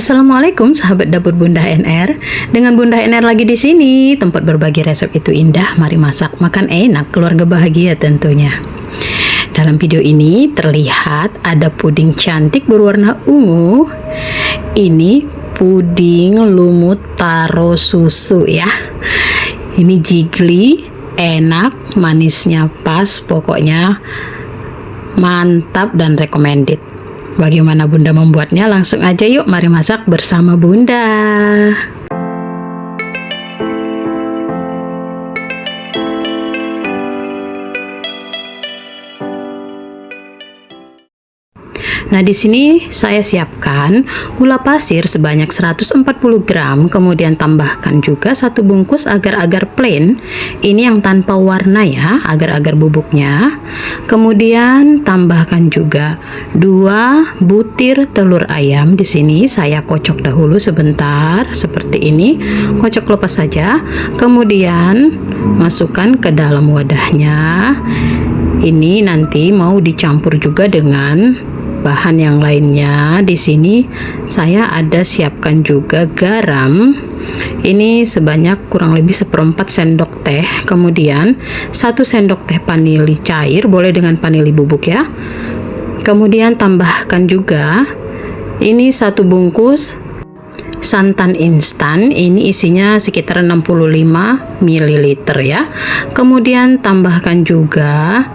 Assalamualaikum sahabat dapur Bunda NR. Dengan Bunda NR lagi di sini, tempat berbagi resep itu indah. Mari masak, makan enak, keluarga bahagia tentunya. Dalam video ini terlihat ada puding cantik berwarna ungu. Ini puding lumut taro susu ya. Ini jiggly, enak, manisnya pas, pokoknya mantap dan recommended. Bagaimana Bunda membuatnya? Langsung aja yuk, mari masak bersama Bunda. Nah, di sini saya siapkan gula pasir sebanyak 140 gram, kemudian tambahkan juga 1 bungkus agar-agar plain. Ini yang tanpa warna ya, agar-agar bubuknya. Kemudian tambahkan juga 2 butir telur ayam. Di sini saya kocok dahulu sebentar seperti ini. Kocok lepas saja. Kemudian masukkan ke dalam wadahnya. Ini nanti mau dicampur juga dengan bahan yang lainnya. Di sini saya ada siapkan juga garam. Ini sebanyak kurang lebih 1/4 sendok teh. Kemudian 1 sendok teh vanili cair, boleh dengan vanili bubuk ya. Kemudian tambahkan juga ini 1 bungkus santan instan. Ini isinya sekitar 65 ml ya. Kemudian tambahkan juga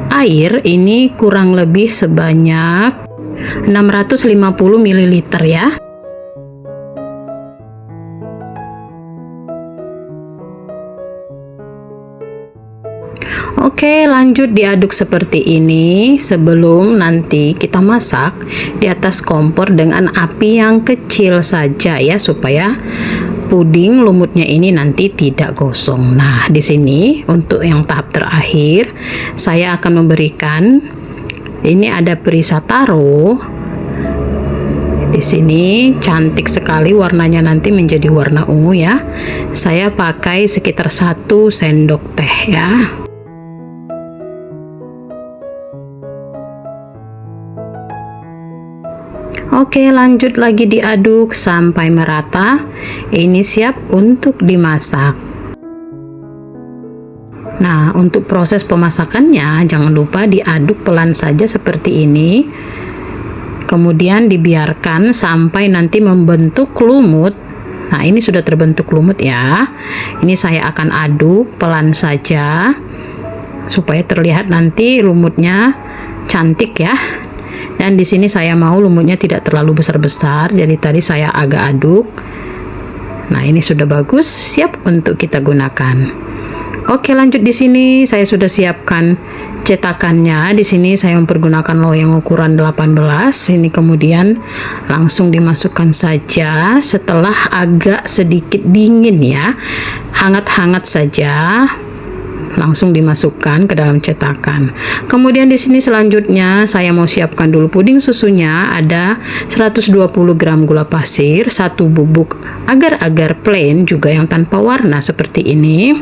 air, ini kurang lebih sebanyak 650 ml ya. Oke, lanjut diaduk seperti ini sebelum nanti kita masak di atas kompor dengan api yang kecil saja ya, supaya puding lumutnya ini nanti tidak gosong. Nah, di sini untuk yang tahap terakhir saya akan memberikan ini ada perisa taro. Di sini cantik sekali warnanya, nanti menjadi warna ungu ya. Saya pakai sekitar 1 sendok teh ya. Oke, lanjut lagi diaduk sampai merata. Ini siap untuk dimasak. Nah, untuk proses pemasakannya jangan lupa diaduk pelan saja seperti ini. Kemudian dibiarkan sampai nanti membentuk lumut. Nah, ini sudah terbentuk lumut ya. Ini saya akan aduk pelan saja supaya terlihat nanti lumutnya cantik ya. Dan di sini saya mau lumutnya tidak terlalu besar-besar, jadi tadi saya agak aduk. Nah, ini sudah bagus, siap untuk kita gunakan. Oke, lanjut di sini saya sudah siapkan cetakannya. Di sini saya mempergunakan loyang ukuran 18. Ini kemudian langsung dimasukkan saja setelah agak sedikit dingin ya. Hangat-hangat saja. Langsung dimasukkan ke dalam cetakan. Kemudian di sini selanjutnya saya mau siapkan dulu puding susunya. Ada 120 gram gula pasir, 1 bubuk agar-agar plain juga yang tanpa warna seperti ini.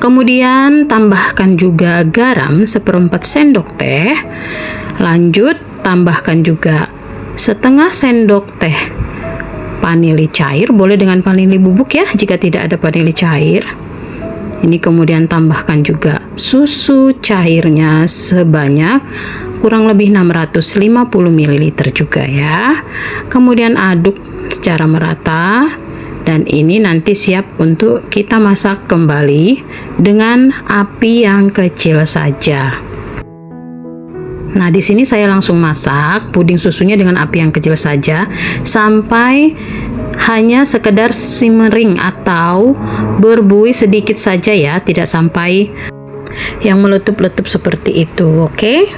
Kemudian tambahkan juga garam 1/4 sendok teh. Lanjut tambahkan juga setengah sendok teh vanili cair, boleh dengan vanili bubuk ya jika tidak ada vanili cair. Ini kemudian tambahkan juga susu cairnya sebanyak kurang lebih 650 ml juga ya. Kemudian aduk secara merata dan ini nanti siap untuk kita masak kembali dengan api yang kecil saja. Nah, di sini saya langsung masak puding susunya dengan api yang kecil saja sampai hanya sekedar simmering atau berbuih sedikit saja ya, tidak sampai yang meletup-letup seperti itu. Oke.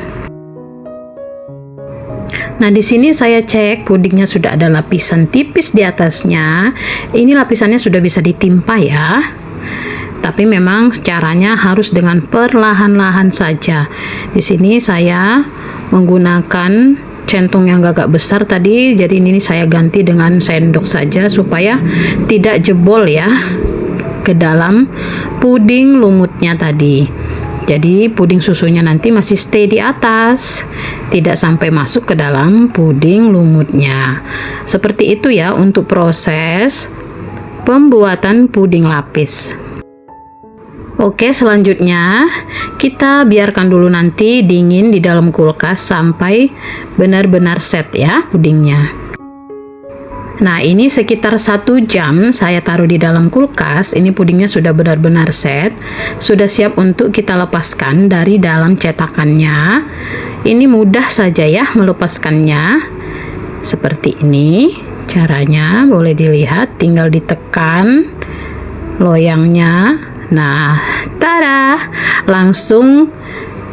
Nah, di sini saya cek pudingnya sudah ada lapisan tipis di atasnya. Ini lapisannya sudah bisa ditimpa ya. Tapi memang caranya harus dengan perlahan-lahan saja. Di sini saya menggunakan centong yang agak besar tadi, jadi ini saya ganti dengan sendok saja supaya tidak jebol ya ke dalam puding lumutnya tadi. Jadi puding susunya nanti masih stay di atas, tidak sampai masuk ke dalam puding lumutnya. Seperti itu ya untuk proses pembuatan puding lapis. Oke, selanjutnya kita biarkan dulu nanti dingin di dalam kulkas sampai benar-benar set ya pudingnya. Nah, ini sekitar 1 jam saya taruh di dalam kulkas. Ini pudingnya sudah benar-benar set, sudah siap untuk kita lepaskan dari dalam cetakannya. Ini mudah saja ya melepaskannya. Seperti ini caranya, boleh dilihat, tinggal ditekan loyangnya. Nah, tada, langsung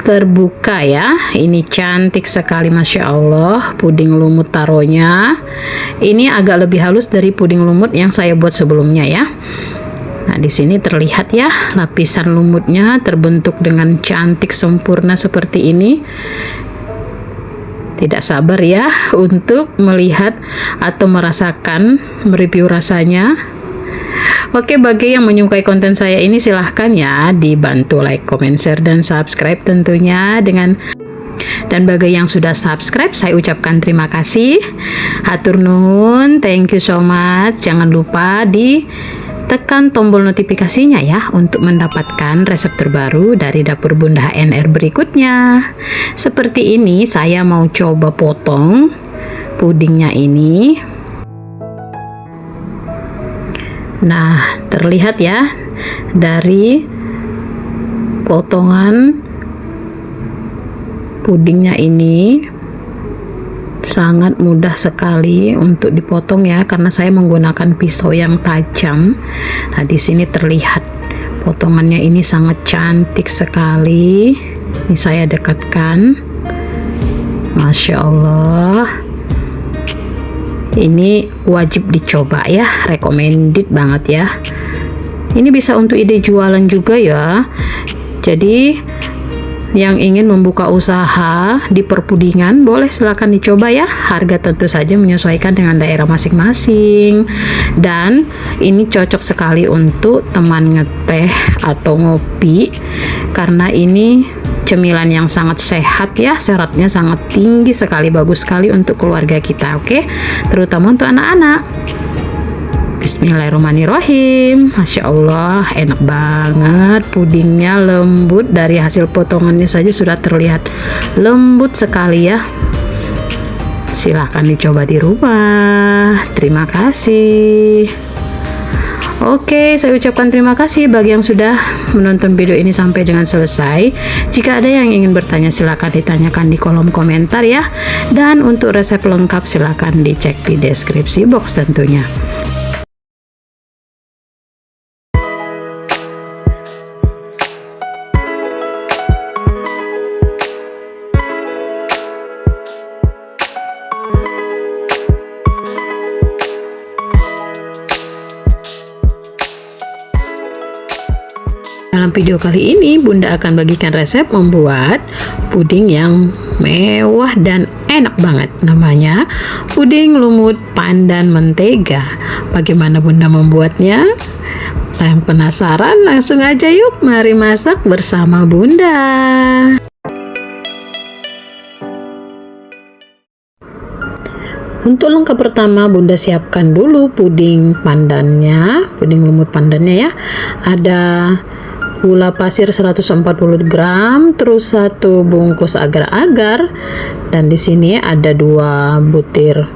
terbuka ya. Ini cantik sekali, Masya Allah, puding lumut taronya. Ini agak lebih halus dari puding lumut yang saya buat sebelumnya ya. Nah, di sini terlihat ya lapisan lumutnya terbentuk dengan cantik sempurna seperti ini. Tidak sabar ya untuk melihat atau merasakan mereview rasanya. Oke, bagi yang menyukai konten saya ini silahkan ya dibantu like, comment, share, dan subscribe tentunya dan bagi yang sudah subscribe saya ucapkan terima kasih. Hatur nuhun, thank you so much. Jangan lupa ditekan tombol notifikasinya ya untuk mendapatkan resep terbaru dari dapur Bunda HNR berikutnya. Seperti ini saya mau coba potong pudingnya ini. Nah, terlihat ya dari potongan pudingnya ini sangat mudah sekali untuk dipotong ya, karena saya menggunakan pisau yang tajam. Nah, di sini terlihat potongannya ini sangat cantik sekali. Ini saya dekatkan. Masya Allah. Ini wajib dicoba ya, recommended banget ya. Ini bisa untuk ide jualan juga ya. Jadi yang ingin membuka usaha di perpudingan boleh silakan dicoba ya. Harga tentu saja menyesuaikan dengan daerah masing-masing. Dan ini cocok sekali untuk teman ngeteh atau ngopi, karena ini cemilan yang sangat sehat ya, seratnya sangat tinggi sekali, bagus sekali untuk keluarga kita, oke? Terutama untuk anak-anak. Bismillahirrahmanirrahim. Masya Allah, enak banget pudingnya, lembut, dari hasil potongannya saja sudah terlihat lembut sekali ya. Silahkan dicoba di rumah. Terima kasih. Oke, saya ucapkan terima kasih bagi yang sudah menonton video ini sampai dengan selesai. Jika ada yang ingin bertanya silahkan ditanyakan di kolom komentar ya. Dan untuk resep lengkap silahkan dicek di deskripsi box tentunya. Dalam video kali ini Bunda akan bagikan resep membuat puding yang mewah dan enak banget. Namanya puding lumut pandan mentega. Bagaimana Bunda membuatnya? Yang penasaran? Langsung aja yuk, mari masak bersama Bunda. Untuk langkah pertama Bunda siapkan dulu puding pandannya, puding lumut pandannya ya. Ada gula pasir 140 gram, terus 1 bungkus agar-agar, dan di sini ada 2 butir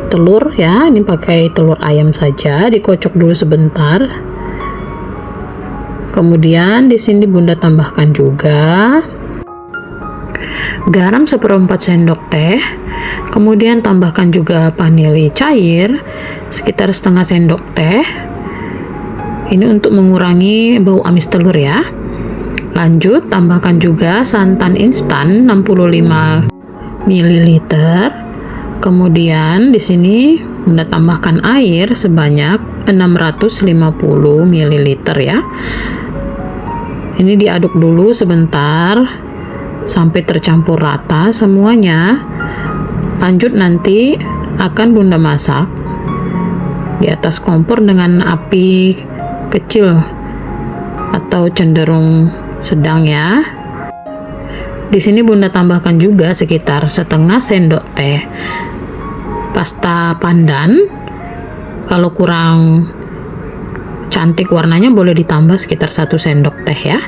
telur ya. Ini pakai telur ayam saja, dikocok dulu sebentar. Kemudian di sini Bunda tambahkan juga garam 1/4 sendok teh. Kemudian tambahkan juga vanili cair sekitar setengah sendok teh. Ini untuk mengurangi bau amis telur ya. Lanjut tambahkan juga santan instan 65 ml. Kemudian di sini Bunda tambahkan air sebanyak 650 ml ya. Ini diaduk dulu sebentar sampai tercampur rata semuanya. Lanjut nanti akan Bunda masak di atas kompor dengan api kecil atau cenderung sedang ya. Di sini Bunda tambahkan juga sekitar setengah sendok teh pasta pandan. Kalau kurang cantik warnanya boleh ditambah sekitar 1 sendok teh ya.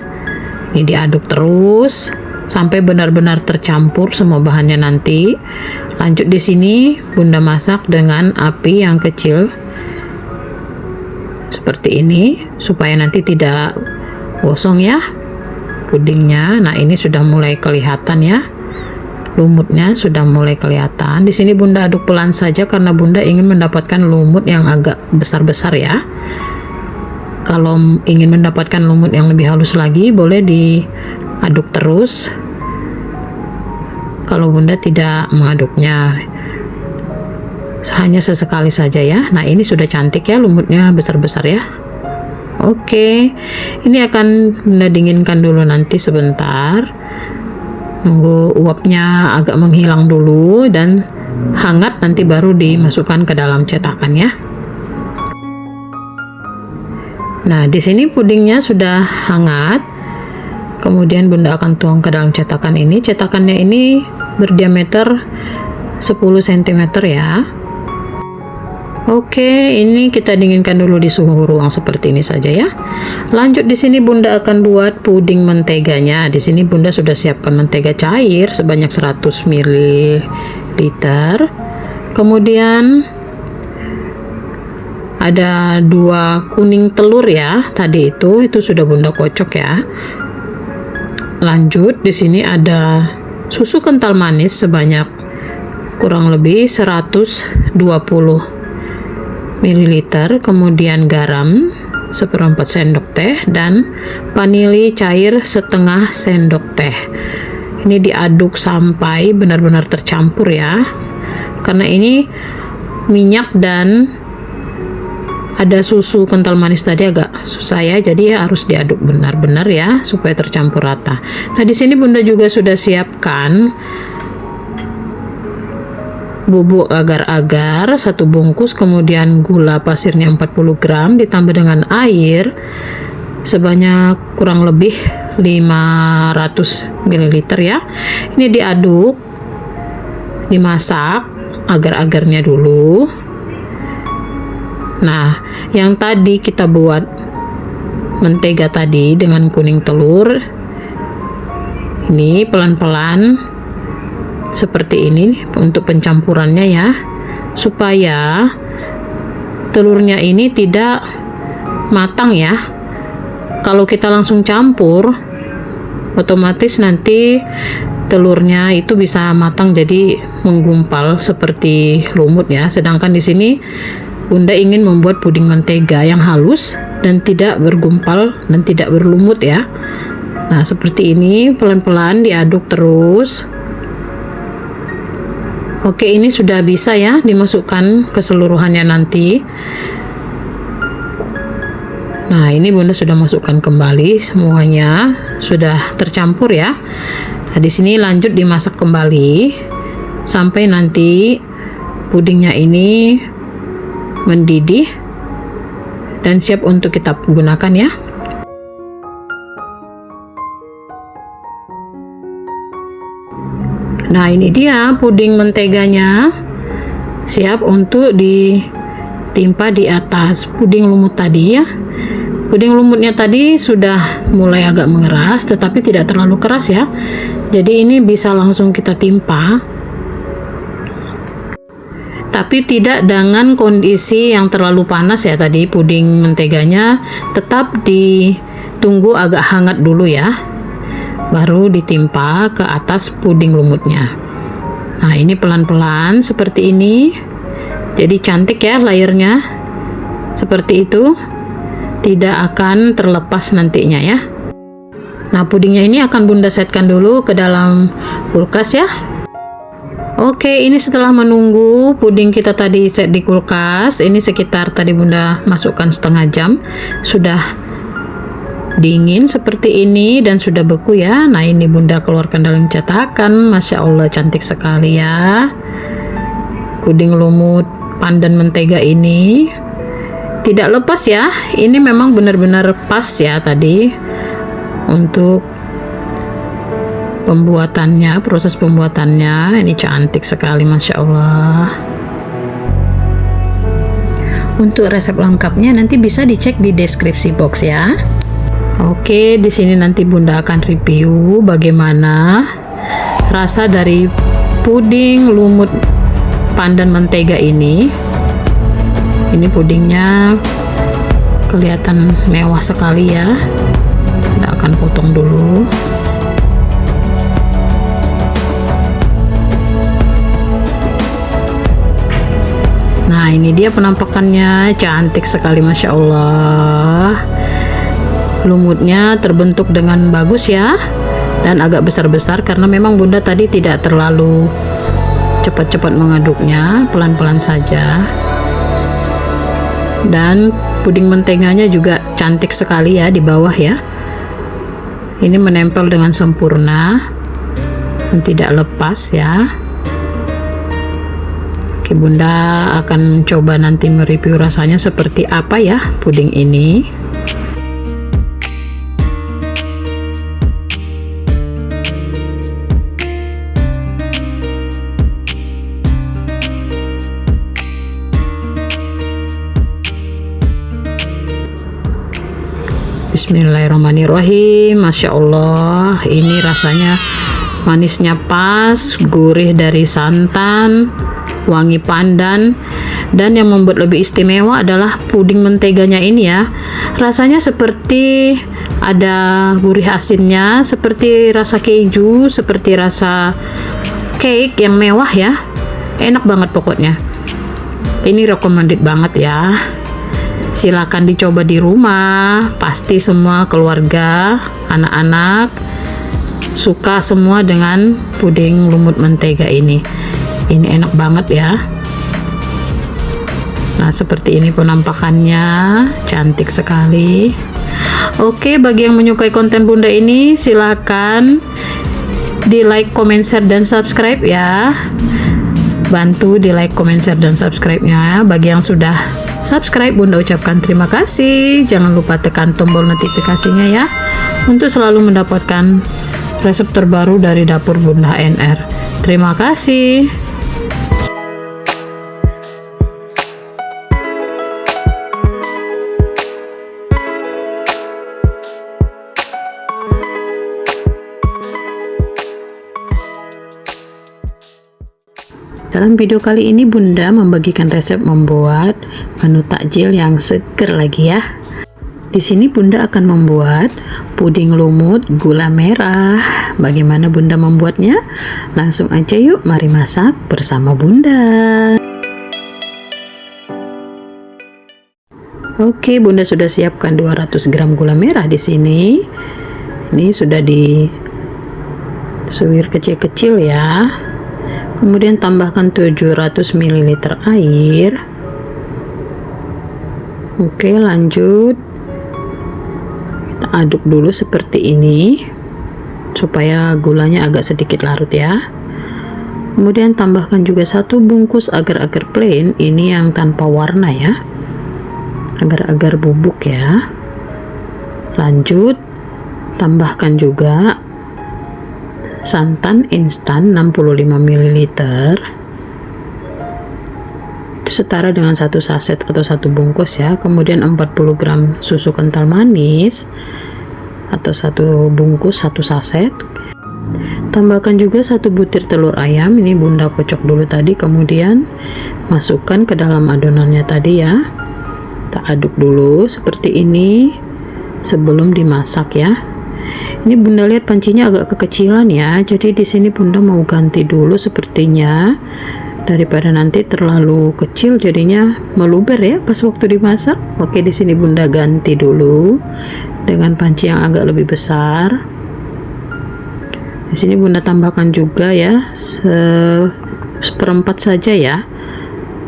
Ini diaduk terus sampai benar-benar tercampur semua bahannya nanti. Lanjut di sini Bunda masak dengan api yang kecil seperti ini supaya nanti tidak gosong ya pudingnya. Nah, ini sudah mulai kelihatan ya. Lumutnya sudah mulai kelihatan. Di sini Bunda aduk pelan saja karena Bunda ingin mendapatkan lumut yang agak besar-besar ya. Kalau ingin mendapatkan lumut yang lebih halus lagi boleh diaduk terus. Kalau Bunda tidak mengaduknya, hanya sesekali saja ya. Nah, ini sudah cantik ya, lumutnya besar-besar ya. Oke, ini akan Bunda dinginkan dulu nanti sebentar. Nunggu uapnya agak menghilang dulu dan hangat, nanti baru dimasukkan ke dalam cetakan ya. Nah, di sini pudingnya sudah hangat. Kemudian Bunda akan tuang ke dalam cetakan ini. Cetakannya ini berdiameter 10 cm ya. Oke, ini kita dinginkan dulu di suhu ruang seperti ini saja ya. Lanjut di sini Bunda akan buat puding menteganya. Di sini Bunda sudah siapkan mentega cair sebanyak 100 ml. Kemudian ada 2 kuning telur ya. Tadi itu sudah Bunda kocok ya. Lanjut di sini ada susu kental manis sebanyak kurang lebih 120 ml, kemudian garam 1/4 sendok teh dan vanili cair setengah sendok teh. Ini diaduk sampai benar-benar tercampur ya. Karena ini minyak dan ada susu kental manis tadi agak susah ya, jadi harus diaduk benar-benar ya supaya tercampur rata. Nah, di sini Bunda juga sudah siapkan bubuk agar-agar 1 bungkus, kemudian gula pasirnya 40 gram ditambah dengan air sebanyak kurang lebih 500 ml ya. Ini diaduk, dimasak agar-agarnya dulu. Nah, yang tadi kita buat mentega tadi dengan kuning telur, ini pelan-pelan seperti ini untuk pencampurannya ya, supaya telurnya ini tidak matang ya. Kalau kita langsung campur, otomatis nanti telurnya itu bisa matang jadi menggumpal seperti lumut ya. Sedangkan di sini Bunda ingin membuat puding mentega yang halus dan tidak bergumpal dan tidak berlumut ya. Nah, seperti ini pelan-pelan diaduk terus. Oke, ini sudah bisa ya dimasukkan keseluruhannya nanti. Nah, ini Bunda sudah masukkan kembali semuanya, sudah tercampur ya. Nah, di sini lanjut dimasak kembali sampai nanti pudingnya ini mendidih dan siap untuk kita gunakan ya. Nah, ini dia puding menteganya siap untuk ditimpa di atas puding lumut tadi ya. Puding lumutnya tadi sudah mulai agak mengeras tetapi tidak terlalu keras ya. Jadi ini bisa langsung kita timpa, tapi tidak dengan kondisi yang terlalu panas ya. Tadi puding menteganya tetap ditunggu agak hangat dulu ya, baru ditimpa ke atas puding lumutnya. Nah, ini pelan-pelan seperti ini, jadi cantik ya layernya seperti itu, tidak akan terlepas nantinya ya. Nah, pudingnya ini akan Bunda setkan dulu ke dalam kulkas ya. Oke, ini setelah menunggu puding kita tadi set di kulkas, ini sekitar tadi Bunda masukkan setengah jam, sudah dingin seperti ini dan sudah beku ya. Nah, ini Bunda keluarkan dalam cetakan. Masya Allah, cantik sekali ya puding lumut pandan mentega ini. Tidak lepas ya, ini memang benar-benar pas ya tadi untuk pembuatannya, proses pembuatannya. Ini cantik sekali, Masya Allah. Untuk resep lengkapnya nanti bisa dicek di deskripsi box ya. Oke, di sini nanti Bunda akan review bagaimana rasa dari puding lumut pandan mentega ini. Ini pudingnya kelihatan mewah sekali ya. Kita akan potong dulu. Nah, ini dia penampakannya, cantik sekali, Masya Allah. Lumutnya terbentuk dengan bagus ya, dan agak besar-besar karena memang Bunda tadi tidak terlalu cepat-cepat mengaduknya, pelan-pelan saja. Dan puding menteganya juga cantik sekali ya di bawah ya. Ini menempel dengan sempurna dan tidak lepas ya. Oke, Bunda akan coba nanti mereview rasanya seperti apa ya puding ini. Bismillahirrahmanirrahim. Masya Allah, ini rasanya manisnya pas, gurih dari santan, wangi pandan, dan yang membuat lebih istimewa adalah puding menteganya ini ya. Rasanya seperti ada gurih asinnya, seperti rasa keju, seperti rasa cake yang mewah ya. Enak banget pokoknya. Ini recommended banget ya. Silakan dicoba di rumah, pasti semua keluarga, anak-anak suka semua dengan puding lumut mentega ini. Ini enak banget ya. Nah, seperti ini penampakannya, cantik sekali. Oke, bagi yang menyukai konten Bunda ini, silakan di like, comment, share, dan subscribe ya. Bantu di like, comment, share, dan subscribe-nya. Bagi yang sudah subscribe, Bunda ucapkan terima kasih. Jangan lupa tekan tombol notifikasinya ya, untuk selalu mendapatkan resep terbaru dari dapur Bunda NR. Terima kasih. Dalam video kali ini Bunda membagikan resep membuat menu takjil yang seger lagi ya. Di sini Bunda akan membuat puding lumut gula merah. Bagaimana Bunda membuatnya? Langsung aja yuk, mari masak bersama Bunda. Oke, Bunda sudah siapkan 200 gram gula merah di sini. Ini sudah disuir kecil-kecil ya. Kemudian tambahkan 700 ml air. Oke, lanjut. Kita aduk dulu seperti ini supaya gulanya agak sedikit larut ya. Kemudian tambahkan juga 1 bungkus agar-agar plain, ini yang tanpa warna ya. Agar-agar bubuk ya. Lanjut, tambahkan juga santan instan 65 ml. Itu setara dengan 1 saset atau 1 bungkus ya. Kemudian 40 gram susu kental manis atau 1 bungkus 1 saset. Tambahkan juga 1 butir telur ayam. Ini Bunda kocok dulu tadi, kemudian masukkan ke dalam adonannya tadi ya. Kita aduk dulu seperti ini sebelum dimasak ya. Ini Bunda lihat pancinya agak kekecilan ya, jadi di sini Bunda mau ganti dulu sepertinya, daripada nanti terlalu kecil jadinya meluber ya pas waktu dimasak. Oke, di sini Bunda ganti dulu dengan panci yang agak lebih besar. Di sini Bunda tambahkan juga ya seperempat saja ya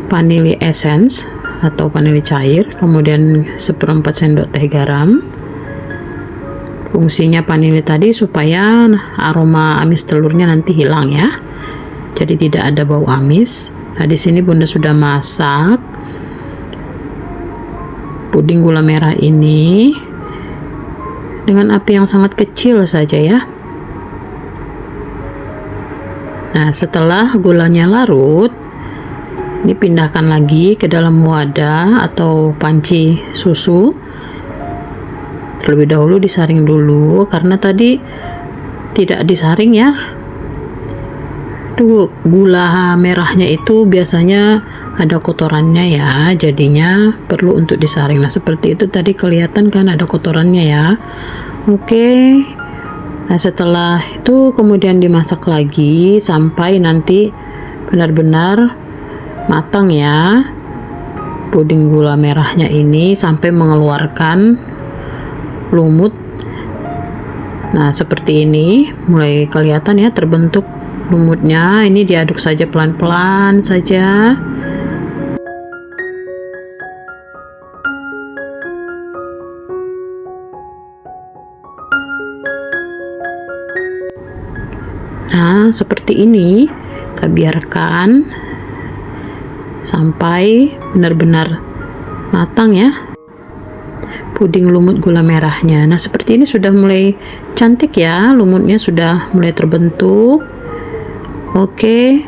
vanili essence atau vanili cair, kemudian seperempat sendok teh garam. Fungsinya vanili tadi supaya aroma amis telurnya nanti hilang ya, jadi tidak ada bau amis. Nah, di sini Bunda sudah masak puding gula merah ini dengan api yang sangat kecil saja ya. Nah, setelah gulanya larut, ini pindahkan lagi ke dalam wadah atau panci susu. Terlebih dahulu disaring dulu karena tadi tidak disaring ya. Tuh, gula merahnya itu biasanya ada kotorannya ya, jadinya perlu untuk disaring. Nah, seperti itu tadi kelihatan kan ada kotorannya ya. Oke. Nah, setelah itu kemudian dimasak lagi sampai nanti benar-benar matang ya puding gula merahnya ini, sampai mengeluarkan lumut. Nah, seperti ini mulai kelihatan ya terbentuk lumutnya. Ini diaduk saja pelan-pelan saja. Nah, seperti ini kita biarkan sampai benar-benar matang ya puding lumut gula merahnya. Nah, seperti ini sudah mulai cantik ya, lumutnya sudah mulai terbentuk. Oke,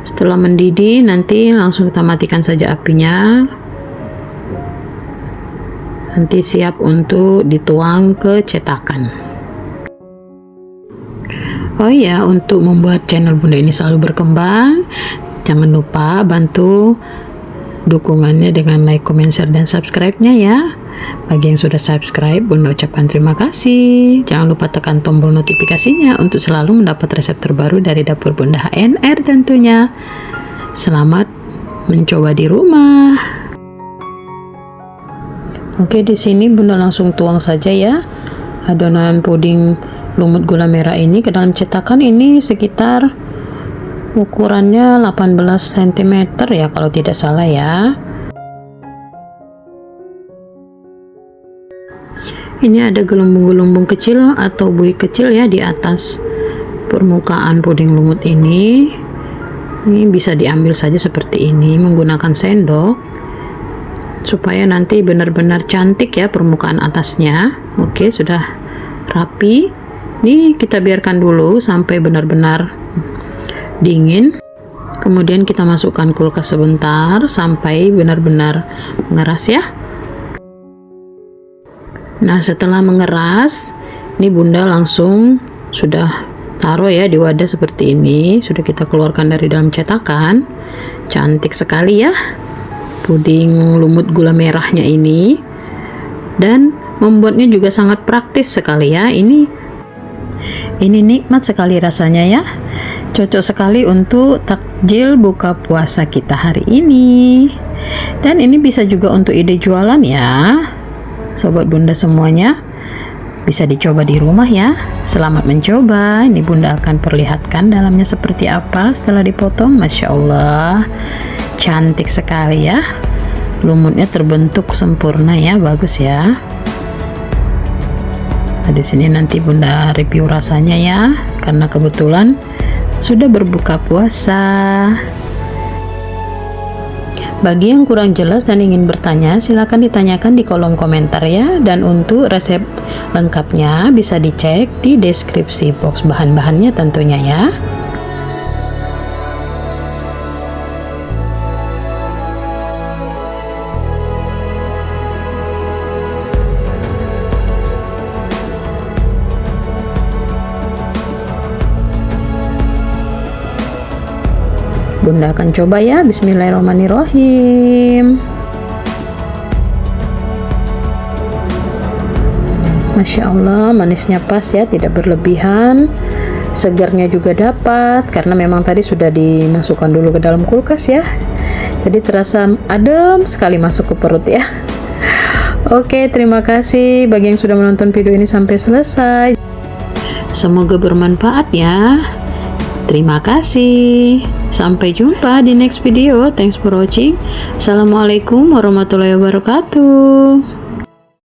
setelah mendidih nanti langsung kita matikan saja apinya. Nanti siap untuk dituang ke cetakan. Oh iya, untuk membuat channel Bunda ini selalu berkembang, jangan lupa bantu dukungannya dengan like, comment, share, dan subscribe-nya ya. Bagi yang sudah subscribe, Bunda ucapkan terima kasih. Jangan lupa tekan tombol notifikasinya untuk selalu mendapat resep terbaru dari dapur Bunda HNR tentunya. Selamat mencoba di rumah. Oke, di sini Bunda langsung tuang saja ya adonan puding lumut gula merah ini ke dalam cetakan. Ini sekitar ukurannya 18 cm ya kalau tidak salah ya. Ini ada gelombung-gelombung kecil atau buih kecil ya di atas permukaan puding lumut ini. Ini bisa diambil saja seperti ini menggunakan sendok supaya nanti benar-benar cantik ya permukaan atasnya. Oke, sudah rapi. Ini kita biarkan dulu sampai benar-benar dingin. Kemudian kita masukkan kulkas sebentar sampai benar-benar mengeras ya. Nah, setelah mengeras, ini Bunda langsung sudah taruh ya di wadah seperti ini. Sudah kita keluarkan dari dalam cetakan. Cantik sekali ya puding lumut gula merahnya ini. Dan membuatnya juga sangat praktis sekali ya. Ini nikmat sekali rasanya ya. Cocok sekali untuk takjil buka puasa kita hari ini. Dan ini bisa juga untuk ide jualan ya. Sobat Bunda semuanya, bisa dicoba di rumah ya. Selamat mencoba. Ini Bunda akan perlihatkan dalamnya seperti apa setelah dipotong. Masya Allah, cantik sekali ya. Lumutnya terbentuk sempurna ya, bagus ya. Nah, di sini nanti Bunda review rasanya ya, karena kebetulan sudah berbuka puasa. Bagi yang kurang jelas dan ingin bertanya, silakan ditanyakan di kolom komentar ya. Dan untuk resep lengkapnya bisa dicek di deskripsi box bahan-bahannya tentunya ya. Bunda akan coba ya. Bismillahirrahmanirrahim. Masya Allah, manisnya pas ya, tidak berlebihan. Segarnya juga dapat, karena memang tadi sudah dimasukkan dulu ke dalam kulkas ya. Jadi terasa adem sekali masuk ke perut ya. Oke, terima kasih bagi yang sudah menonton video ini sampai selesai. Semoga bermanfaat ya. Terima kasih. Sampai jumpa di next video. Thanks for watching. Assalamualaikum warahmatullahi wabarakatuh.